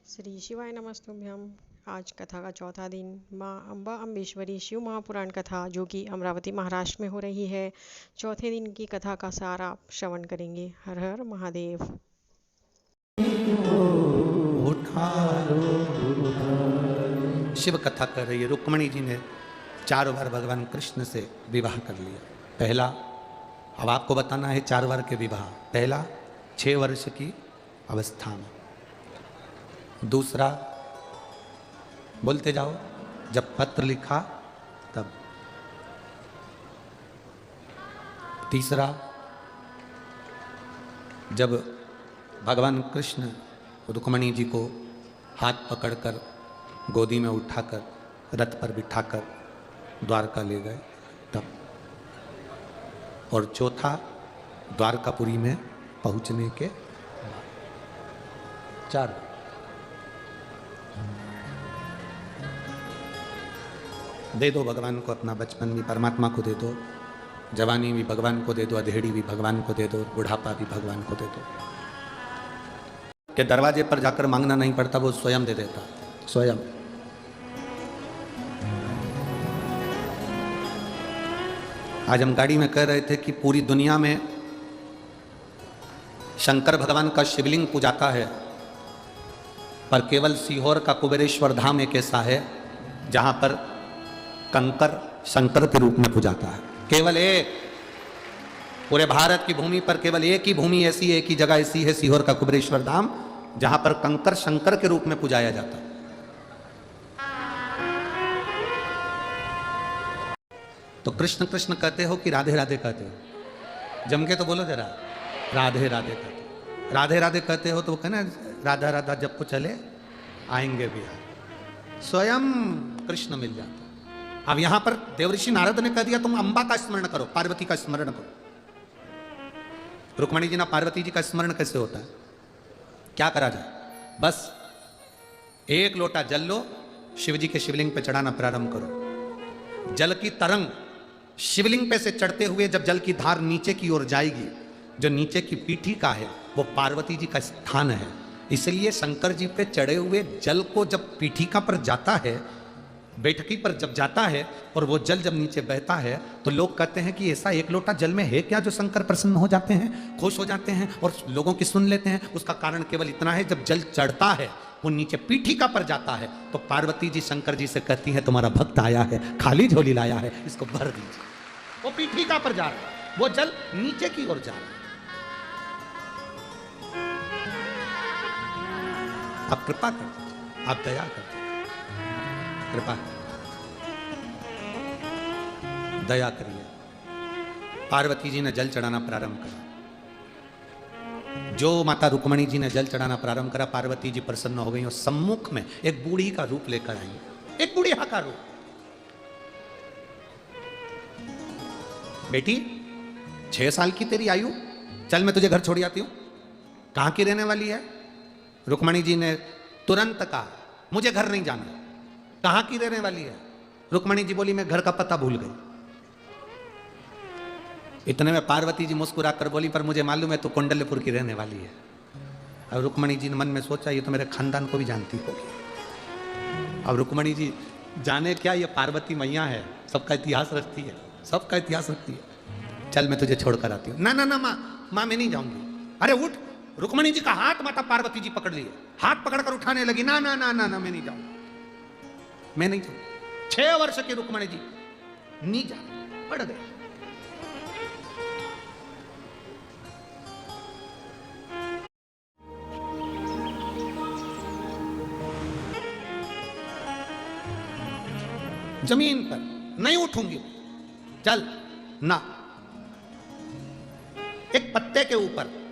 श्री शिवाय नमस्तुभ्यम। आज कथा का चौथा दिन माँ अम्बा अम्बेश्वरी शिव महापुराण कथा जो कि अमरावती महाराष्ट्र में हो रही है। चौथे दिन की कथा का सार आप श्रवण करेंगे। हर हर महादेव। शिव कथा कर रही है। रुक्मणी जी ने 4 बार भगवान कृष्ण से विवाह कर लिया। पहला, अब आपको बताना है 4 बार के विवाह। पहला 6 वर्ष की अवस्था में, दूसरा बोलते जाओ जब पत्र लिखा तब, तीसरा जब भगवान कृष्ण रुक्मणी जी को हाथ पकड़कर गोदी में उठाकर रथ पर बिठाकर द्वारका ले गए तब, और चौथा द्वारकापुरी में पहुंचने के बाद। 4 दे दो भगवान को, अपना बचपन भी परमात्मा को दे दो, जवानी भी भगवान को दे दो, अधेड़ी भी भगवान को दे दो, बुढ़ापा भी भगवान को दे दो। कि दरवाजे पर जाकर मांगना नहीं पड़ता, वो स्वयं दे देता, स्वयं। आज हम गाड़ी में कह रहे थे कि पूरी दुनिया में शंकर भगवान का शिवलिंग पूजाता है, पर केवल सीहोर का कुबेरेश्वर धाम एक ऐसा है जहां पर कंकर शंकर के रूप में पूजाता है। केवल एक, पूरे भारत की भूमि पर केवल एक ही भूमि ऐसी, एक ही जगह ऐसी है, सीहोर का कुबेरेश्वर धाम, जहां पर कंकर शंकर के रूप में पूजाया जाता है। तो कृष्ण कृष्ण कहते हो कि राधे राधे कहते हो? जम के तो बोलो जरा, राधे राधे कहते हो। राधे राधे कहते हो तो वो कहना राधा राधा जब को चले आएंगे भी, स्वयं कृष्ण मिल जाता। अब यहां पर देवऋषि नारद ने कह दिया तुम अम्बा का स्मरण करो, पार्वती का स्मरण करो। रुक्मणी जी ना, पार्वती जी का स्मरण कैसे होता है? क्या करा जाए? बस 1 लोटा जल लो, शिव जी के शिवलिंग पे चढ़ाना प्रारंभ करो। जल की तरंग शिवलिंग पे से चढ़ते हुए जब जल की धार नीचे की ओर जाएगी, जो नीचे की पीठी का है वो पार्वती जी का स्थान है। इसलिए शंकर जी पे चढ़े हुए जल को जब पीठिका पर जाता है, बैठकी पर जब जाता है, और वो जल जब नीचे बहता है, तो लोग कहते हैं कि ऐसा 1 लोटा जल में है क्या जो शंकर प्रसन्न हो जाते हैं, खुश हो जाते हैं और लोगों की सुन लेते हैं। उसका कारण केवल इतना है, जब जल चढ़ता है वो नीचे पीठिका पर जाता है तो पार्वती जी शंकर जी से कहती है तुम्हारा भक्त आया है, खाली झोली लाया है, इसको भर दीजिए। वो पीठिका पर जा रहा है, वो जल नीचे की ओर जा रहा है। आप कृपा कर दीजिए, आप दया कर दीजिए, कृपा दया करिए। पार्वती जी ने जल चढ़ाना प्रारंभ करा। जो माता रुक्मणी जी ने जल चढ़ाना प्रारंभ करा, पार्वती जी प्रसन्न हो गई और सम्मुख में एक बूढ़ी का रूप लेकर आई, एक बूढ़िया का रूप। बेटी 6 साल की तेरी आयु, चल मैं तुझे घर छोड़ आती हूं। कहां की रहने वाली है? रुक्मणी जी ने तुरंत कहा मुझे घर नहीं जाना। कहां की रहने वाली है? रुक्मणी जी बोली मैं घर का पता भूल गई। इतने में पार्वती जी मुस्कुरा कर बोली पर मुझे मालूम है तू कुंडलपुर की रहने वाली है। अब रुक्मणी जी ने मन में सोचा ये तो मेरे खानदान को भी जानती होगी। अब रुक्मणी जी जाने क्या, ये पार्वती मैया है, सबका इतिहास रखती है, सबका इतिहास रखती है। चल मैं तुझे छोड़कर आती हूँ। ना ना ना माँ मैं नहीं जाऊंगी। अरे उठ। रुक्मणी जी का हाथ माता पार्वती जी पकड़ लिए, हाथ पकड़कर उठाने लगी। ना ना ना ना ना मैं नहीं जाऊंगी, मैं नहीं जाऊंगी। 6 वर्ष की रुक्मणी जी नहीं जा, पड़ गए। जमीन पर नहीं उठूंगी, चल ना। एक पत्ते के ऊपर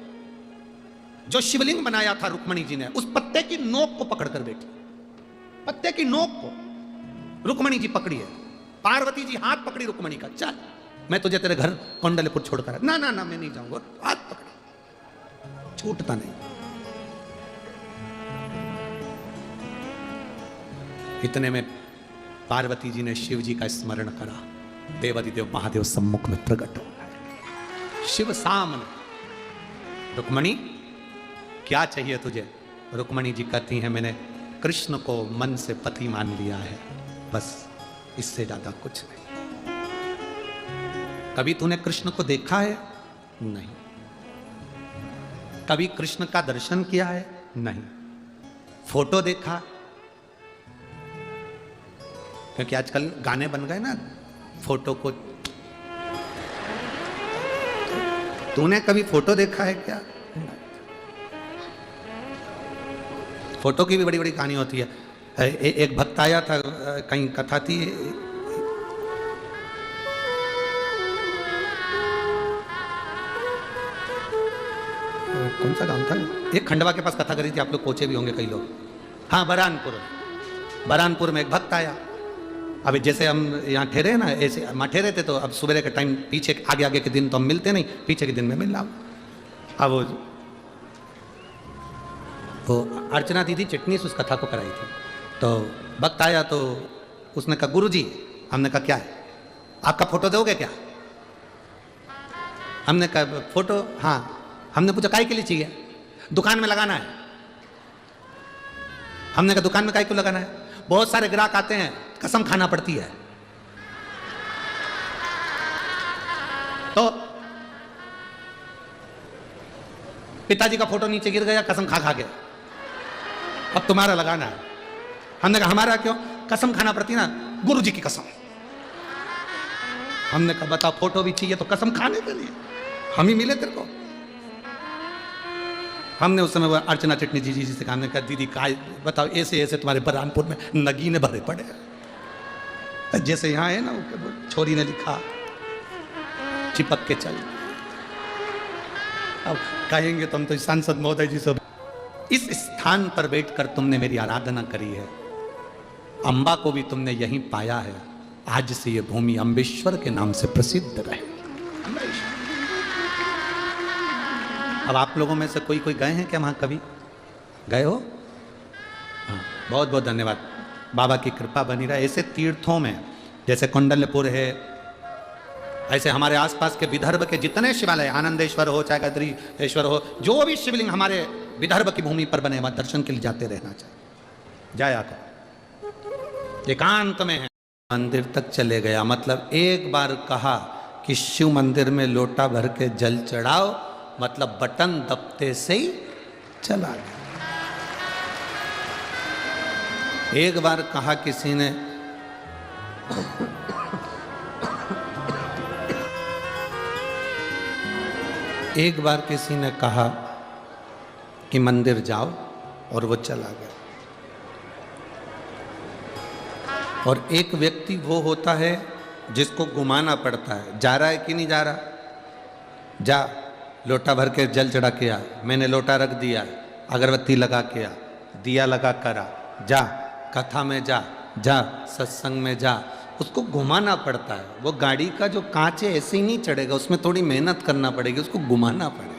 जो शिवलिंग बनाया था रुक्मणी जी ने, उस पत्ते की नोक को पकड़कर बैठी। पत्ते की नोक को रुक्मणी जी पकड़ी है। पार्वती जी हाथ पकड़ी रुक्मणी का, चल मैं तुझे तेरे घर कुंडलपुर छोड़कर। ना ना ना मैं नहीं जाऊंगा। हाथ पकड़ी, छूटता नहीं। इतने में पार्वती जी ने शिव जी का स्मरण करा। देवादिदेव महादेव सम्मुख में प्रकट हो गए। शिव सामने, रुक्मणी क्या चाहिए तुझे? रुक्मणी जी कहती हैं मैंने कृष्ण को मन से पति मान लिया है, बस इससे ज्यादा कुछ नहीं। कभी तूने कृष्ण को देखा है? नहीं। कभी कृष्ण का दर्शन किया है? नहीं। फोटो देखा? क्योंकि आजकल गाने बन गए ना फोटो को। तूने कभी फोटो देखा है क्या? फोटो की भी बड़ी बड़ी कहानी होती है। एक भक्त आया था, कहीं कथा थी, कौन सा गांव था, एक खंडवा के पास कथा करी थी, आप लोग पहुंचे भी होंगे कई लोग। हाँ, बरहानपुर में एक भक्त आया। अब जैसे हम यहाँ ठहरे ना, ऐसे वहाँ ठहरे थे, तो अब सुबह के टाइम पीछे आगे आगे के दिन तो हम मिलते नहीं, पीछे के दिन में मिल रहा हूँ। अब वो अर्चना दीदी चटनी से उस कथा को कराई थी, तो भक्त आया तो उसने कहा गुरुजी, हमने कहा क्या है, आपका फोटो दोगे क्या? हमने कहा फोटो, हाँ। हमने पूछा काय के लिए चाहिए? दुकान में लगाना है। हमने कहा दुकान में काय क्यों लगाना है? बहुत सारे ग्राहक आते हैं, कसम खाना पड़ती है। तो पिताजी का फोटो नीचे गिर गया कसम खा खा के, अब तुम्हारा लगाना है। हमने कहा हमारा क्यों? कसम खाना पड़ती ना, गुरुजी की कसम। हमने कहा बताओ, फोटो भी चाहिए तो कसम खाने के लिए हम ही मिले तेरे को? हमने उस समय अर्चना चटनी जी से कहा, हमने कहा दीदी का बताओ, ऐसे ऐसे तुम्हारे बरहानपुर में नगीने भरे पड़े, जैसे यहाँ है ना, छोरी ने लिखा चिपक के चल। अब कहेंगे तुम तो सांसद महोदय जी से, इस स्थान पर बैठकर तुमने मेरी आराधना करी है, अंबा को भी तुमने यहीं पाया है, आज से ये भूमि अम्बेश्वर के नाम से प्रसिद्ध रहे। अब आप लोगों में से कोई कोई गए हैं क्या वहां? कभी गए हो? हाँ, बहुत बहुत धन्यवाद, बाबा की कृपा बनी रहे। ऐसे तीर्थों में जैसे कुंडलपुर है, ऐसे हमारे आसपास के विदर्भ के जितने शिवालय, आनंदेश्वर हो चाहे गद्रीश्वर हो, जो भी शिवलिंग हमारे विदर्भ की भूमि पर बने, वहां दर्शन के लिए जाते रहना चाहिए। जाया करो, एकांत में है। मंदिर तक चले गया, मतलब एक बार कहा कि शिव मंदिर में लोटा भर के जल चढ़ाओ, मतलब बटन दबते से ही चला गया। एक बार कहा किसी ने, एक बार किसी ने कहा कि मंदिर जाओ, और वो चला गया। और एक व्यक्ति वो होता है जिसको घुमाना पड़ता है, जा रहा है कि नहीं जा रहा, जा लोटा भर के जल चढ़ा के आ, मैंने लोटा रख दिया, अगरबत्ती लगा के आ, दिया लगा करा, जा कथा में जा, जा सत्संग में जा। उसको घुमाना पड़ता है। वो गाड़ी का जो कांच है ऐसे ही नहीं चढ़ेगा, उसमें थोड़ी मेहनत करना पड़ेगी, उसको घुमाना पड़ेगा,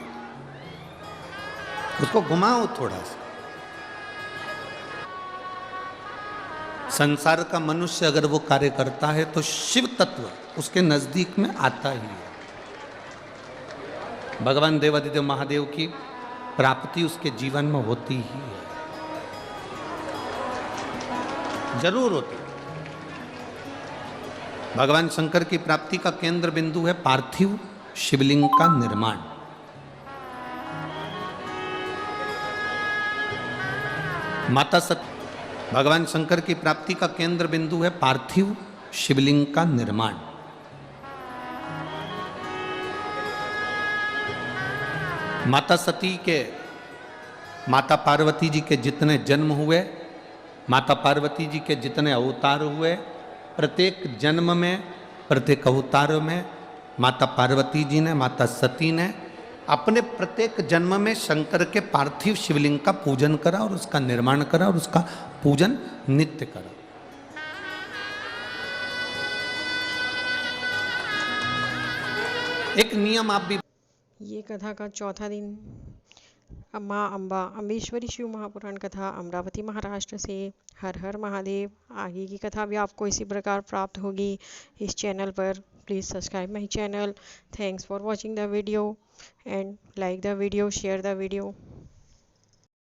उसको घुमाओ थोड़ा सा। संसार का मनुष्य अगर वो कार्य करता है तो शिव तत्व उसके नजदीक में आता ही है। भगवान देवादिदेव महादेव की प्राप्ति उसके जीवन में होती ही है, जरूर होती है। भगवान शंकर की प्राप्ति का केंद्र बिंदु है पार्थिव शिवलिंग का निर्माण। माता सती, भगवान शंकर की प्राप्ति का केंद्र बिंदु है पार्थिव शिवलिंग का निर्माण। माता सती के, माता पार्वती जी के जितने जन्म हुए, माता पार्वती जी के जितने अवतार हुए, प्रत्येक जन्म में, प्रत्येक अवतार में माता पार्वती जी ने, माता सती ने अपने प्रत्येक जन्म में शंकर के पार्थिव शिवलिंग का पूजन करा और उसका निर्माण करा और उसका पूजन नित्य करा। एक नियम आप भी, ये कथा का चौथा दिन माँ अम्बा अम्बेश्वरी शिव महापुराण कथा अमरावती महाराष्ट्र से। हर हर महादेव। आगे की कथा भी आपको इसी प्रकार प्राप्त होगी इस चैनल पर। Please subscribe my channel. Thanks for watching the video and like the video, share the video.